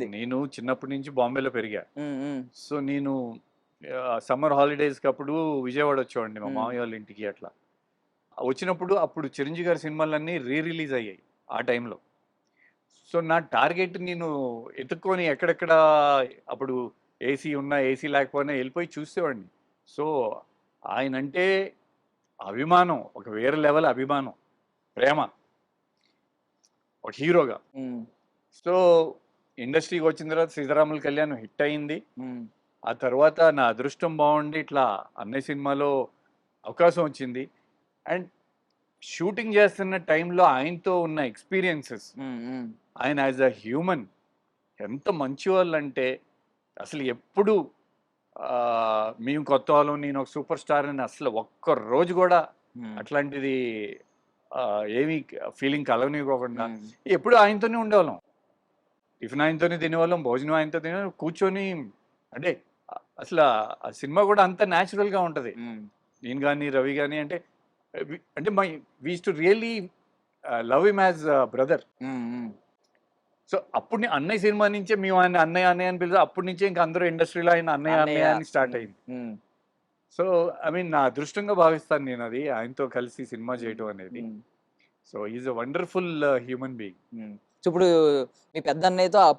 వచ్చింది. నేను చిన్నప్పటి నుంచి బాంబేలో పెరిగా. హ్మ్. హ్మ్. సో, నేను సమ్మర్ హాలిడేస్‌కి అప్పుడు విజయవాడ వచ్చేవాడిని మా హ్మ్. మామయ్య వాళ్ళ ఇంటికి అట్లా. వచ్చినప్పుడు అప్పుడు చిరంజీవి గారి సినిమాలన్నీ రిలీజ్ అయ్యాయి ఆ టైంలో. సో, నా టార్గెట్ నేను ఎతుక్కొని ఎక్కడెక్కడ అప్పుడు ఏసీ ఉన్నా, ఏసీ లేకపోయినా ఎళ్ళిపోయి చూసేవాడిని. సో, ఆయనంటే అభిమానం. ఒక వేరే లెవెల్ అభిమానం. ప్రేమ. ఒక హీరోగా. హ్మ్. సో, ఇండస్ట్రీకి వచ్చిన తర్వాత 'సీతారాముల కళ్యాణం' హిట్ అయింది. హ్మ్. ఆ తర్వాత నా అదృష్టం బావుండి ఇట్లా అన్నయ్య సినిమాలో అవకాశం వచ్చింది. అండ్ షూటింగ్ చేస్తున్న టైంలో ఆయనతో ఉన్న ఎక్స్‌పీరియన్సెస్, హ్మ్. హ్మ్. ఆయన యాస్ ఎ హ్యూమన్ ఎంత మంచివాళ్ళంటే అసలు ఎప్పుడు మేము కొత్తవాళ్ళం, నేను ఒక సూపర్ స్టార్ అని అసలు ఒక్క రోజు కూడా హ్మ్. అట్లాంటిది ఏమీ ఫీలింగ్ కలగనివ్వకుండా హ్మ్. ఎప్పుడూ ఆయనతోనే ఉండేవాళ్ళం. టిఫిన్ ఆయనతోనే తినేవాళ్ళం, భోజనం ఆయనతో తినేవాళ్ళం, కూర్చొని అంటే అసల ఆ సినిమా కూడా అంత న్యాచురల్‌గా ఉంటది. హ్మ్. నేను గాని, రవి గాని అంటే అంటే we used to really love him as brother. Hmm. Hmm. So, అప్పుడు అన్నయ్య సినిమా నుంచే మేము ఆయన్ని అన్నయ్య, అన్నయ్య అని పిలుస్తాం. అప్పటి నుంచే ఇంక అందరూ ఇండస్ట్రీలో ఆయన అన్నయ్య, అన్నయ్య. అన్నయ్య అని స్టార్ట్ హ్మ్. అయింది. హ్మ్. సో, ఐ మీన్ నా అదృష్టంగా భావిస్తాను నేనది. ఆయనతో కలిసి సినిమా హ్మ్. చేయటం అనేది. హ్మ్. So, he is a wonderful human being. హ్మ్. సో, ఇప్పుడు మీ పెద్దన్నయ్యతో